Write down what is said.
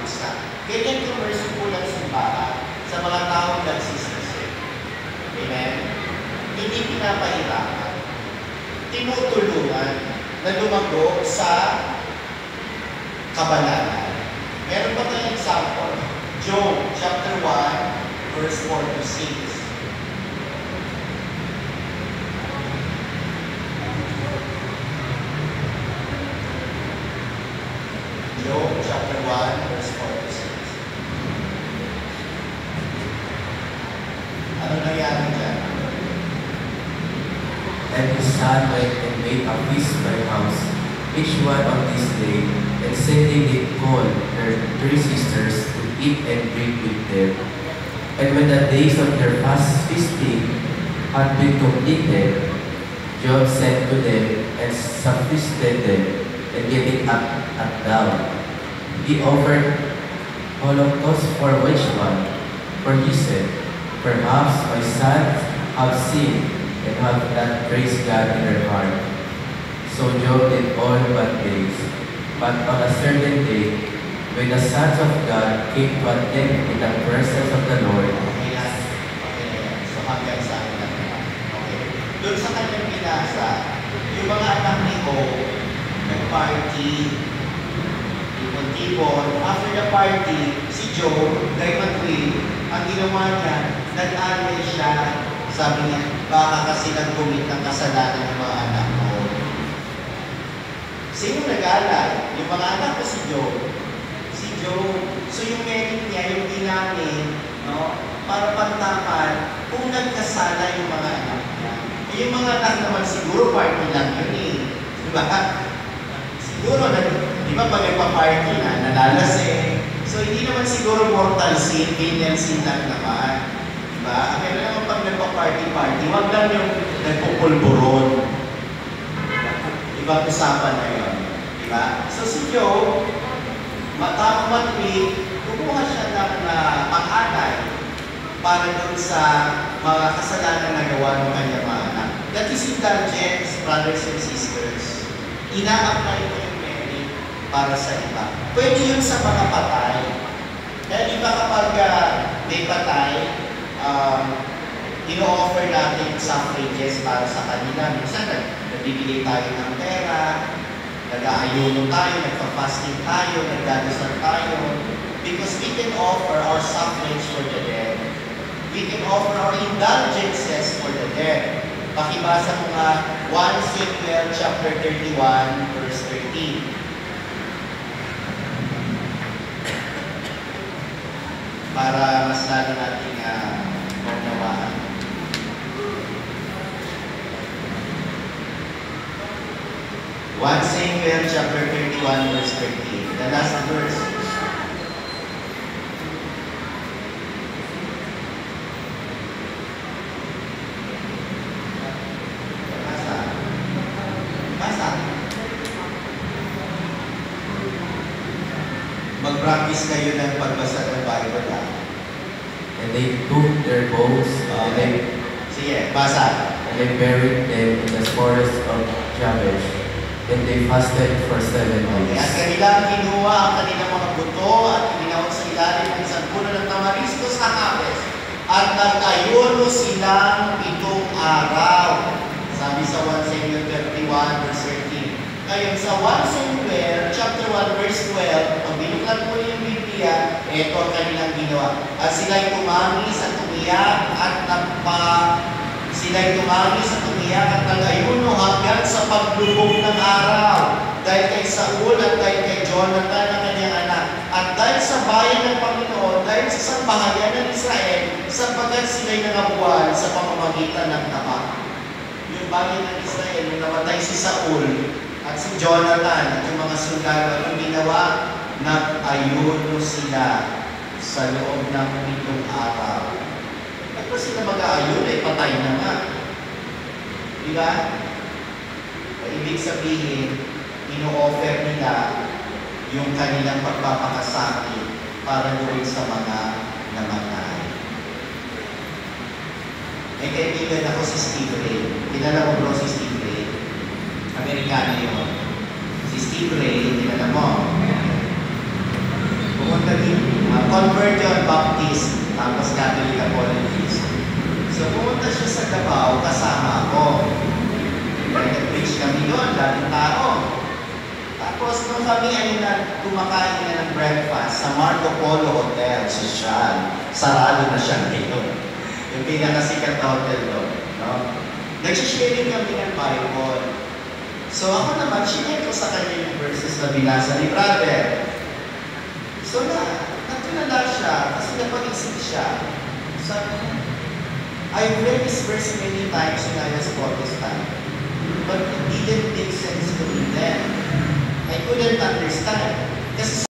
isa. Ganyan yung merciful ang simbahan sa mga taong nagsisisi. Amen? Hindi pinapahirapan. Tinutulungan na lumago sa kabanalan. Meron ba tayong example? Job chapter 1, verse 4 to 6. Job chapter 1, verse 4 to 6. Ano nangyari dyan? And his son went and made a feast for the house, each one on this day, and sending did call her 3 sisters to eat and drink with them. And when the days of their fast feasting had been completed, Job sent to them and sufficed them, and gave it up at dawn. He offered holocaust for which one? For he said, perhaps my sons have sinned and have not praised God in their heart. So Job did all but days. But on a certain day, when the sons of God came to attend in the presence of the Lord, Okay na. Okay na yan. So hanggang sa akin lang naman. Okay. Doon sa kanyang binasa, yung mga anak ni Job, nag-party, tipon. After the party, si Job, dahil mag-win, ang ginawa niya, nag-alay siya. Sabi niya, baka kasi nag-commit ng kasalanan ng mga anak mo. Sino nag-alay? Yung mga anak ko si Job. Si Job. So yung merit niya, yung ginamit, no? Para pantapan kung nagkasala yung mga anak niya. Yung mga anak naman siguro party lang yun eh. Diba? Siguro, di ba pag nagpa-party na, nalalasing. So hindi naman siguro mortal sin, venial sin lang naman. Diba? Kaya naman pag nagpa-party-party, wag lang yung nagpupulburon. Ibang usapan na yun. Diba? So si Job, matapang matwid, kumuha siya ng pang-alay para doon sa mga kasalanan na gawa ng kanyang mga anak. That is indulgence, brothers and sisters. Ina-apply ko yung merit para sa iba. Pwede yun sa mga patay. Kaya di ba kapag may patay, ino-offer natin suffrages para sa kanila. Minsan, nagbibigay tayo ng pera, nag-aayuno tayo, nagpa-fasting tayo, nagdadasal tayo. Because we can offer our suffrage for the dead. We can offer our indulgences for the dead. Pakibasa mo nga 1 Samuel chapter 31, verse 13. Para mas lalo natin maunawaan. 1 Samuel chapter 31, verse 13. The last verse. Mag-practice kayo ng pagbasa ng Bible lang. and they took their bows, and Sige, basa. they buried them in the forest of Jabesh, and they fasted for 7 Okay, at days. kanilang kinuha ang kanilang mga buto at ibinawat sa ilalim ng isang puno ng tamarisko sa Habes. At nag-ayuno silang 7 araw. Sabi sa 1 Samuel 31, verse 13. Ngayon, sa 1 Samuel, chapter 1, verse 12, pag binuklat mo yung Biblia, ito ang kanilang ginawa. At sila'y tumangis at tumiyak at nag-ayuno hanggang sa paglubog ng araw. Dahil kay Saul at dahil kay Jonathan ang kanyang anak. At dahil sa bayan ng Panginoon, dahil sa sambahayan ng Israel, sapagkat sila'y nangabuhan sa pamamagitan ng tama. Yung bayan ng Israel, nung namatay si Saul at si Jonathan at yung mga sundalo, ang ginawa, nag-ayuno sila sa loob ng 7 araw. At pa sila mag-aayuno, patay na nga. Diba? Ibig sabihin, ino-offer nila yung kanilang pagpapakasakit para doon sa mga namatay. May kaibigan ako si Steve Ray. Kilala mo bro si Steve Ray? Amerikano yun. Si Steve Ray, kilala mo? Pumunta convert yun, Baptist, tapos Catholic Apologist. So pumunta siya sa Davao, kasama ako. Nag-preach kami doon, daming tao. Tapos nung kami ay kumakain na ng breakfast sa Marco Polo Hotel, social. Sarado na siya ngayon. Yung pinakasikat na hotel doon. No? Nagsisharing kami ng Bible. So ako naman, sinare ko sa kanya yung verses na binasa ni brother. So natulala siya, kasi napag-isip siya. Sabi niya, I've read this verse many times when I was Protestant, but it didn't make sense to me then. I couldn't understand. Kasi